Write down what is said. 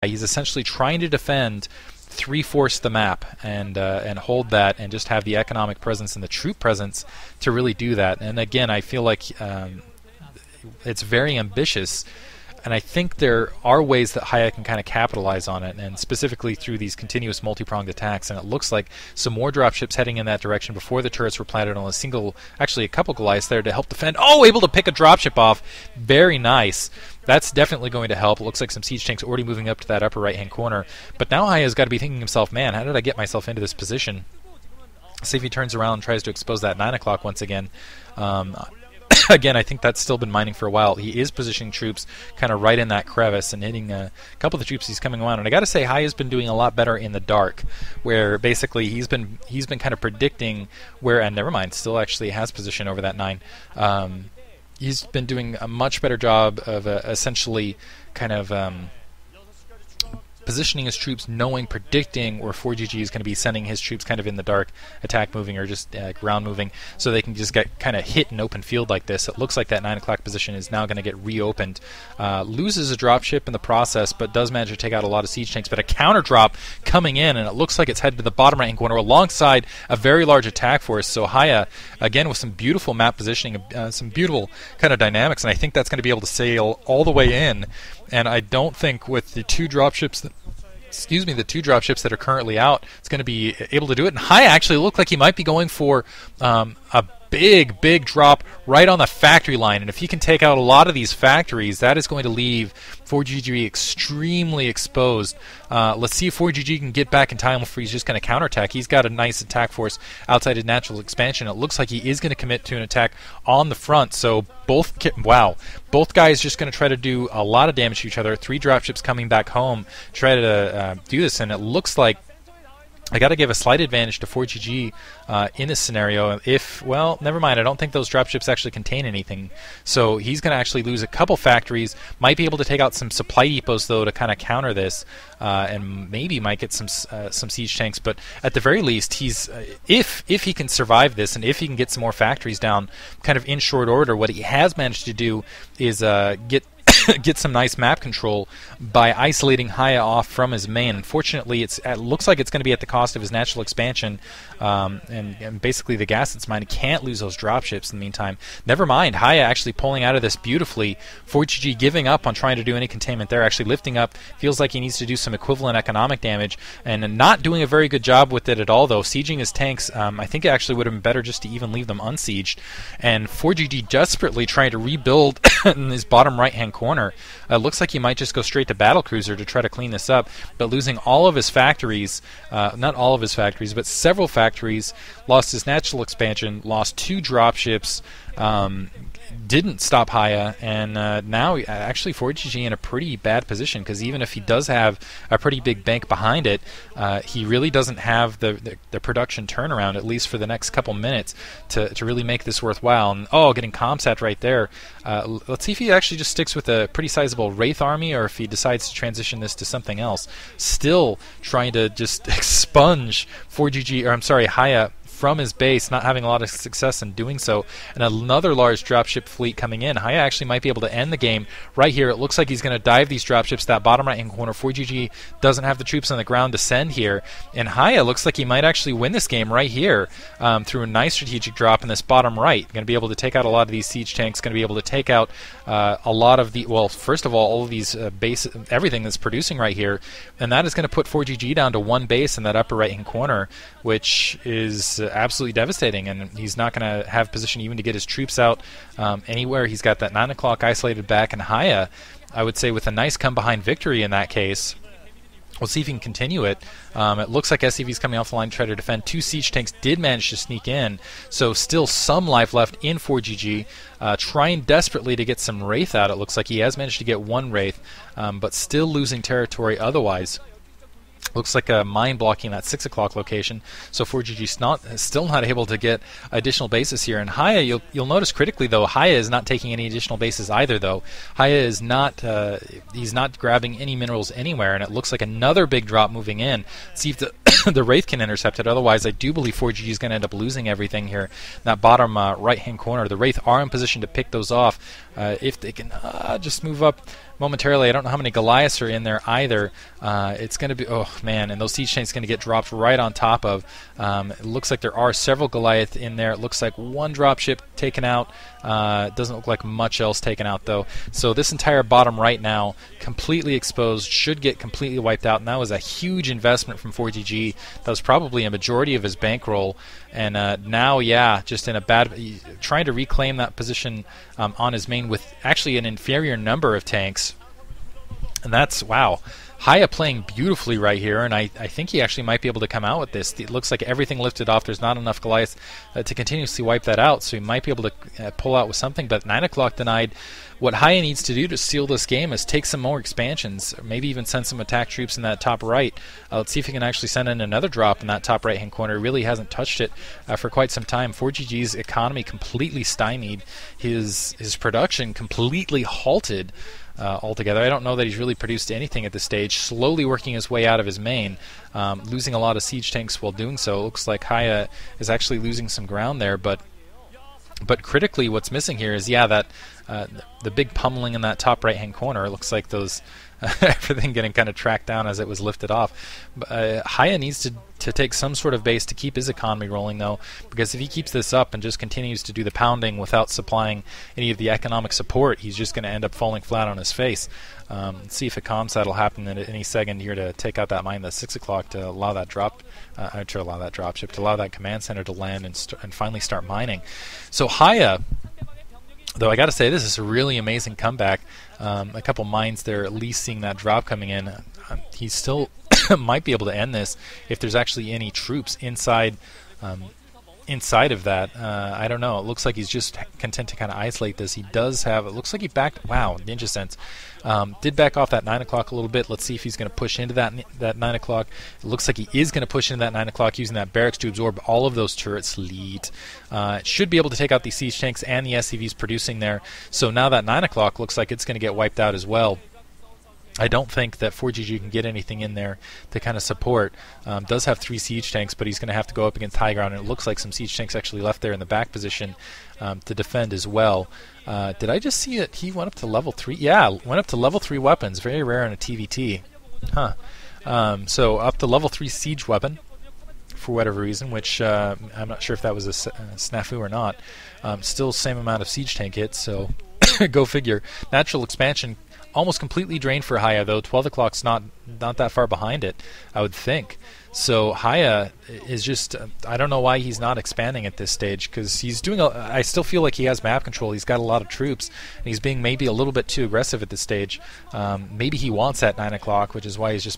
He's essentially trying to defend three-fourths the map and hold that and just have the economic presence and the troop presence to really do that. And again, I feel like it's very ambitious, and I think there are ways that Hiya can kind of capitalize on it, and specifically through these continuous multi-pronged attacks. And it looks like some more dropships heading in that direction before the turrets were planted on actually a couple Goliaths there to help defend. Oh, able to pick a dropship off. Very nice. That's definitely going to help. It looks like some siege tanks already moving up to that upper right-hand corner. But now Hiya's got to be thinking to himself, man, how did I get myself into this position? See if he turns around and tries to expose that 9 o'clock once again. Again, I think that's still been mining for a while. He is positioning troops kind of right in that crevice and hitting a couple of the troops he's coming around. And I got to say, Hiya's been doing a lot better in the dark, where basically he's been kind of predicting where. And never mind, still actually has position over that 9. He's been doing a much better job of essentially kind of positioning his troops, predicting where Forgg is going to be sending his troops kind of in the dark, attack moving or just ground moving, so they can just get kind of hit in open field like this. It looks like that 9 o'clock position is now going to get reopened. Loses a dropship in the process, but does manage to take out a lot of siege tanks. But a counter drop coming in, and it looks like it's headed to the bottom right-hand corner alongside a very large attack force. So Hiya, again, with some beautiful map positioning, some beautiful kind of dynamics, and I think that's going to be able to sail all the way in. And I don't think with the two dropships that are currently out, it's going to be able to do it. And Hiya actually looked like he might be going for a big drop right on the factory line. And if he can take out a lot of these factories, that is going to leave Forgg extremely exposed. Let's see if Forgg can get back in time before he's just going to counterattack. He's got a nice attack force outside his natural expansion. It looks like he is going to commit to an attack on the front. So both guys just going to try to do a lot of damage to each other. 3 dropships coming back home, try to do this, and it looks like I got to give a slight advantage to Forgg in this scenario. Well, never mind. I don't think those dropships actually contain anything. So he's going to actually lose a couple factories. Might be able to take out some supply depots, though, to kind of counter this. And maybe might get some siege tanks. But at the very least, he's if he can survive this and if he can get some more factories down kind of in short order, what he has managed to do is get some nice map control by isolating Hiya off from his main. Unfortunately, it looks like it's going to be at the cost of his natural expansion and basically the gas that's mined. He can't lose those dropships in the meantime. Never mind, Hiya actually pulling out of this beautifully. Forgg giving up on trying to do any containment there, actually lifting up. Feels like he needs to do some equivalent economic damage and not doing a very good job with it at all, though. Sieging his tanks, I think it actually would have been better just to even leave them unsieged. And Forgg desperately trying to rebuild in his bottom right-hand corner. Looks like he might just go straight to battlecruiser to try to clean this up, but losing all of his factories, not all of his factories, but several factories, lost his natural expansion, lost 2 dropships, didn't stop Hiya, and now actually Forgg in a pretty bad position, because even if he does have a pretty big bank behind it, he really doesn't have the production turnaround, at least for the next couple minutes, to really make this worthwhile. And getting Comsat right there. Let's see if he actually just sticks with a pretty sizable Wraith army, or if he decides to transition this to something else. Still trying to just expunge Hiya from his base, not having a lot of success in doing so, and another large dropship fleet coming in. Hiya actually might be able to end the game right here. It looks like he's going to dive these dropships that bottom right-hand corner. Forgg doesn't have the troops on the ground to send here, and Hiya looks like he might actually win this game right here through a nice strategic drop in this bottom right. Going to be able to take out a lot of these siege tanks, going to be able to take out a lot of the, first of all of these everything that's producing right here, and that is going to put Forgg down to 1 base in that upper right-hand corner, which is absolutely devastating, and he's not going to have position even to get his troops out anywhere. He's got that 9 o'clock isolated back, and Hiya, I would say, with a nice come-behind victory in that case. We'll see if he can continue it. It looks like SCV's coming off the line to try to defend. 2 siege tanks did manage to sneak in, so still some life left in Forgg. Trying desperately to get some Wraith out. It looks like he has managed to get 1 Wraith, but still losing territory otherwise. Looks like a mine blocking that 6 o'clock location, so Forgg still not able to get additional bases here. And Hiya, you'll notice critically though, Hiya is not taking any additional bases either though. Hiya is not he's not grabbing any minerals anywhere, and it looks like another big drop moving in. See if the the Wraith can intercept it. Otherwise, I do believe Forgg is going to end up losing everything here. That bottom right-hand corner, the Wraith are in position to pick those off if they can just move up momentarily. I don't know how many Goliaths are in there either. It's going to be, oh man, and those siege tanks going to get dropped right on top of. It looks like there are several Goliath in there. It looks like one dropship taken out. It doesn't look like much else taken out though. So this entire bottom right now completely exposed, should get completely wiped out, and that was a huge investment from Forgg. That was probably a majority of his bankroll, and now, yeah, just in a bad, trying to reclaim that position on his main with actually an inferior number of tanks. And that's, wow. Hiya playing beautifully right here, and I think he actually might be able to come out with this. It looks like everything lifted off. There's not enough Goliath to continuously wipe that out, so he might be able to pull out with something, but 9 o'clock denied. What Hiya needs to do to seal this game is take some more expansions, or maybe even send some attack troops in that top right. Let's see if he can actually send in another drop in that top right-hand corner. He really hasn't touched it for quite some time. Forgg's economy completely stymied. His production completely halted altogether. I don't know that he's really produced anything at this stage. Slowly working his way out of his main, losing a lot of siege tanks while doing so. It looks like Hiya is actually losing some ground there, but critically, what's missing here is, yeah, that the big pummeling in that top right-hand corner. It looks like those everything getting kind of tracked down as it was lifted off. Hiya needs to take some sort of base to keep his economy rolling, though, because if he keeps this up and just continues to do the pounding without supplying any of the economic support, he's just going to end up falling flat on his face. Let's see if a comsat will happen at any second here to take out that mine at 6 o'clock to allow that to allow that command center to land and finally start mining. So Hiya, though, I got to say, this is a really amazing comeback. A couple mines there, at least seeing that drop coming in. He still might be able to end this if there's actually any troops inside of that. I don't know. It looks like he's just content to kind of isolate this. He does have, it looks like he backed, wow, Ninja Sense. Did back off that 9 o'clock a little bit. Let's see if he's going to push into that 9 o'clock. It looks like he is going to push into that 9 o'clock using that barracks to absorb all of those turrets. Lead. Should be able to take out the siege tanks and the SCVs producing there. So now that 9 o'clock looks like it's going to get wiped out as well. I don't think that Forgg can get anything in there to kind of support. Does have 3 siege tanks, but he's going to have to go up against high ground, and it looks like some siege tanks actually left there in the back position to defend as well. Did I just see that he went up to level 3? Yeah, went up to level 3 weapons. Very rare in a TVT. Huh. So up to level 3 siege weapon for whatever reason, which I'm not sure if that was a snafu or not. Still same amount of siege tank hits, so go figure. Natural expansion almost completely drained for Hiya, though. 12 o'clock's not that far behind it, I would think. So Hiya is just, I don't know why he's not expanding at this stage, because he's doing, I still feel like he has map control. He's got a lot of troops, and he's being maybe a little bit too aggressive at this stage. Maybe he wants that 9 o'clock, which is why he's just